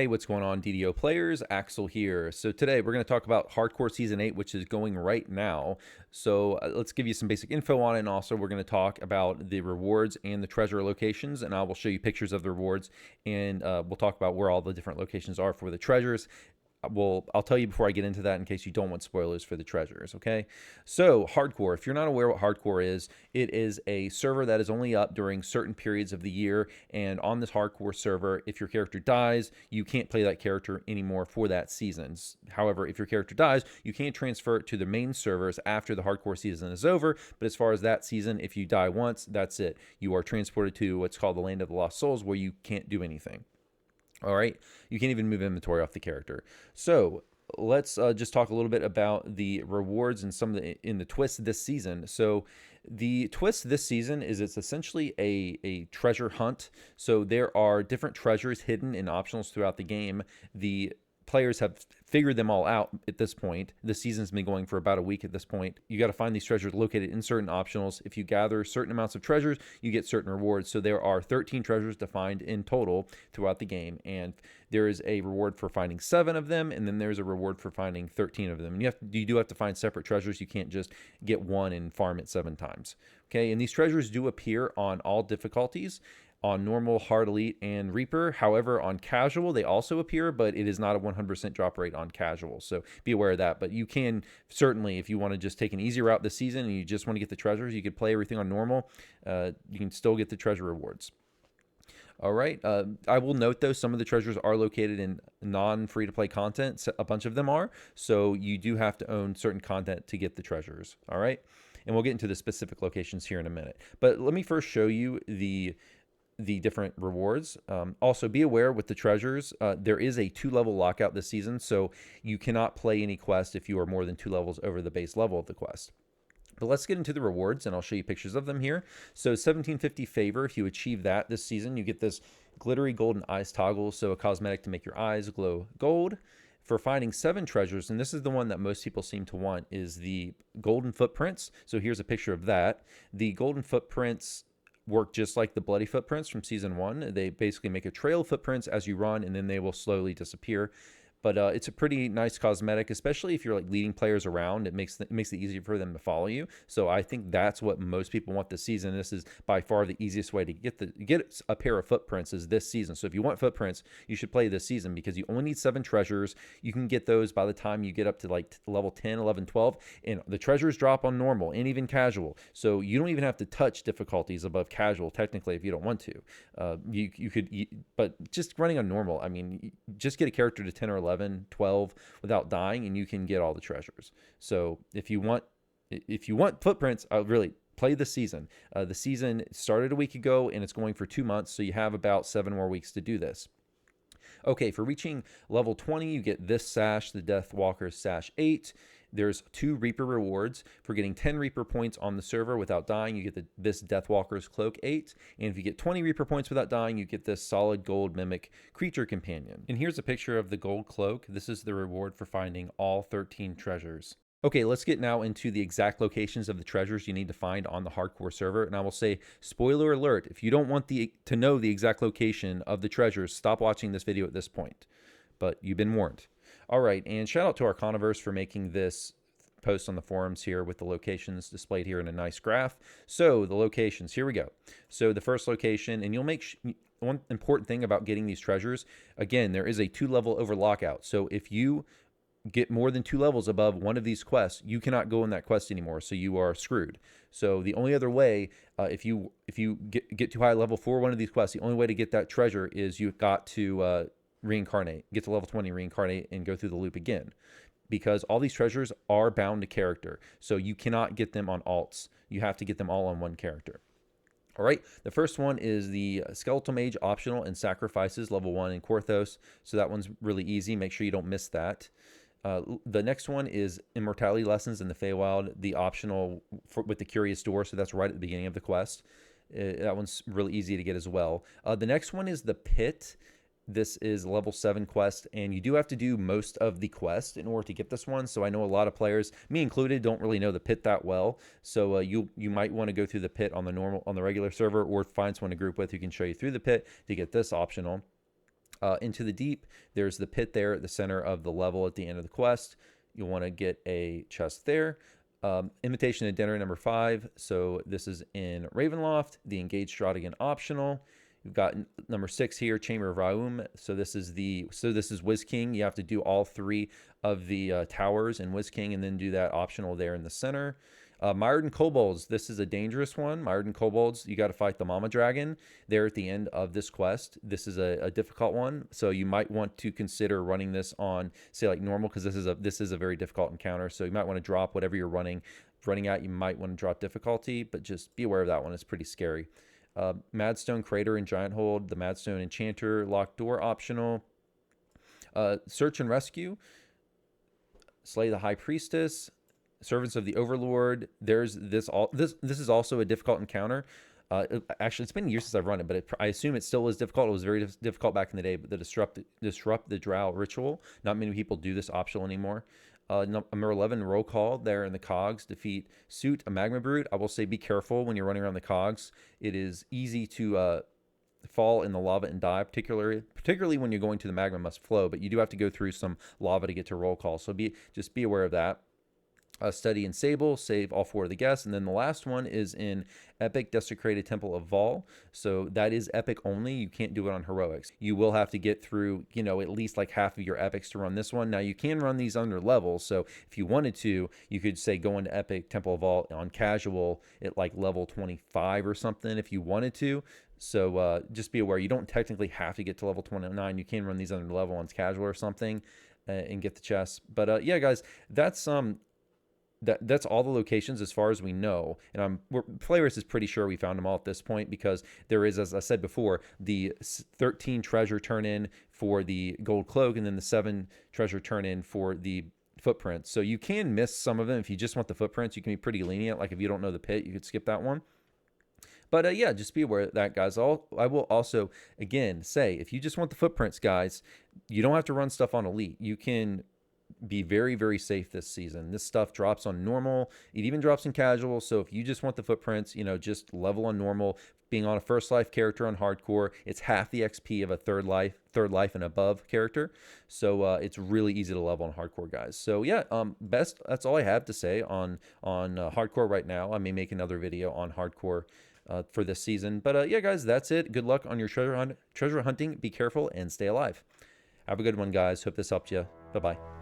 Hey, what's going on, DDO players? Axel here. So today we're going to talk about Hardcore Season 8, which is going right now. So let's give you some basic info on it, and also we're going to talk about the rewards and the treasure locations, and I will show you pictures of the rewards, and we'll talk about where all the different locations are for the treasures. I'll tell you before I get into that in case you don't want spoilers for the treasures, okay? So, Hardcore, if you're not aware what Hardcore is, it is a server that is only up during certain periods of the year, and on this Hardcore server, if your character dies, you can't play that character anymore for that season. However, if your character dies, you can transfer it to the main servers after the Hardcore season is over, but as far as that season, if you die once, that's it. You are transported to what's called the Land of the Lost Souls, where you can't do anything. All right, you can't even move inventory off the character. So let's just talk a little bit about the rewards and some of the twists this season. So the twist this season is it's essentially a treasure hunt. So there are different treasures hidden in optionals throughout the game. The players have figured them all out at this point. The season's been going for about a week at this point. You got to find these treasures located in certain optionals. If you gather certain amounts of treasures, you get certain rewards. So there are 13 treasures to find in total throughout the game, and there is a reward for finding 7 of them, and then there's a reward for finding 13 of them. And you do have to find separate treasures. You can't just get one and farm it 7 times. Okay, and these treasures do appear on all difficulties, on normal, hard, elite, and reaper. However, on casual they also appear, but it is not a 100% drop rate on casual, so be aware of that. But you can certainly, if you want to just take an easy route this season and you just want to get the treasures, you could play everything on normal. You can still get the treasure rewards. All right. I will note, though, some of the treasures are located in non-free-to-play content. A bunch of them are, so you do have to own certain content to get the treasures. All right, and we'll get into the specific locations here in a minute. But let me first show you the different rewards. Also, be aware with the treasures, there is a 2-level lockout this season, so you cannot play any quest if you are more than 2 levels over the base level of the quest. But let's get into the rewards, and I'll show you pictures of them here. So 1750 favor, if you achieve that this season, you get this glittery golden eyes toggle, so a cosmetic to make your eyes glow gold. For finding 7 treasures, and this is the one that most people seem to want, is the golden footprints. So here's a picture of that. The golden footprints work just like the bloody footprints from season 1. They basically make a trail of footprints as you run, and then they will slowly disappear. But it's a pretty nice cosmetic, especially if you're like leading players around. It makes it easier for them to follow you. So I think that's what most people want this season. This is by far the easiest way to get a pair of footprints is this season. So if you want footprints, you should play this season because you only need 7 treasures. You can get those by the time you get up to like level 10, 11, 12. And the treasures drop on normal and even casual. So you don't even have to touch difficulties above casual, technically, if you don't want to. You could, but just running on normal, I mean, just get a character to 10 or 11. 12 without dying, and you can get all the treasures. So if you want footprints, I would really play the season. The season started a week ago, and it's going for 2 months, so you have about 7 more weeks to do this. Okay, for reaching level 20, you get this sash, the Deathwalker's Sash 8. There's 2 Reaper rewards. For getting 10 Reaper points on the server without dying, you get this Deathwalker's Cloak 8. And if you get 20 Reaper points without dying, you get this Solid Gold Mimic Creature Companion. And here's a picture of the gold cloak. This is the reward for finding all 13 treasures. Okay, let's get now into the exact locations of the treasures you need to find on the hardcore server. And I will say, spoiler alert, if you don't want to know the exact location of the treasures, stop watching this video at this point. But you've been warned. All right, and shout out to our Arcanaverse for making this post on the forums here with the locations displayed here in a nice graph. So the locations, here we go. So the first location, and you'll make one important thing about getting these treasures, again, there is a 2-level over lockout. So if you get more than 2 levels above one of these quests, you cannot go in that quest anymore, so you are screwed. So the only other way, if you get too high level for one of these quests, the only way to get that treasure is you've got to reincarnate, get to level 20, reincarnate, and go through the loop again. Because all these treasures are bound to character, so you cannot get them on alts. You have to get them all on one character. All right, the first one is the Skeletal Mage optional and Sacrifices, level 1 in Korthos. So that one's really easy. Make sure you don't miss that. The next one is Immortality Lessons in the Feywild, the optional with the Curious Door. So that's right at the beginning of the quest. That one's really easy to get as well. The next one is the Pit. This is level 7 quest, and you do have to do most of the quest in order to get this one. So I know a lot of players, me included, don't really know the pit that well. So you might want to go through the pit on the regular server, or find someone to group with who can show you through the pit to get this optional. Into the Deep, there's the pit there at the center of the level at the end of the quest. You'll want to get a chest there. Invitation to Dinner number 5. So this is in Ravenloft. The Engaged Stradigan optional. You've got number 6 here, Chamber of Raum. So this is Wiz King. You have to do all 3 of the towers in Wiz King and then do that optional there in the center. Mired Kobolds, this is a dangerous one. Mired Kobolds, you got to fight the Mama Dragon there at the end of this quest. This is a difficult one, so you might want to consider running this on, say, like normal, because this is a very difficult encounter. So you might want to drop whatever you're running at. You might want to drop difficulty, but just be aware of that one. It's pretty scary. Madstone Crater and Giant Hold, the Madstone Enchanter Locked Door optional. Search and Rescue, Slay the High Priestess, Servants of the Overlord. There's this is also a difficult encounter. Actually, it's been years since I've run it, but I assume it still is difficult. It was very difficult back in the day. But the disrupt the Drow ritual. Not many people do this optional anymore. Number 11, Roll Call there in the cogs. Defeat Suit, a Magma Brute. I will say be careful when you're running around the cogs. It is easy to fall in the lava and die, particularly when you're going to the Magma Must Flow. But you do have to go through some lava to get to Roll Call. So just be aware of that. Study in Sable, save all 4 of the guests. And then the last one is in Epic Desecrated Temple of Vol. So that is Epic only. You can't do it on Heroics. You will have to get through, at least like half of your Epics to run this one. Now, you can run these under levels. So if you wanted to, you could say go into Epic Temple of Vol on casual at like level 25 or something if you wanted to. So just be aware, you don't technically have to get to level 29. You can run these under level on casual or something and get the chests. But yeah, guys, that's that's all the locations as far as we know, and Players is pretty sure we found them all at this point, because there is, as I said before, the 13 treasure turn in for the gold cloak, and then the 7 treasure turn in for the footprints. So you can miss some of them if you just want the footprints. You can be pretty lenient. Like if you don't know the pit, you could skip that one. But yeah, just be aware of that, guys. I will also, again, say, if you just want the footprints, guys, you don't have to run stuff on Elite. You can be very, very safe this season. This stuff drops on normal. It even drops in casual. So if you just want the footprints, just level on normal. Being on a first life character on hardcore, it's half the XP of a third life and above character. So it's really easy to level on hardcore, guys. So yeah, that's all I have to say on hardcore right now. I may make another video on hardcore for this season. But yeah, guys, that's it. Good luck on your treasure hunting. Be careful and stay alive. Have a good one, guys. Hope this helped you. Bye-bye.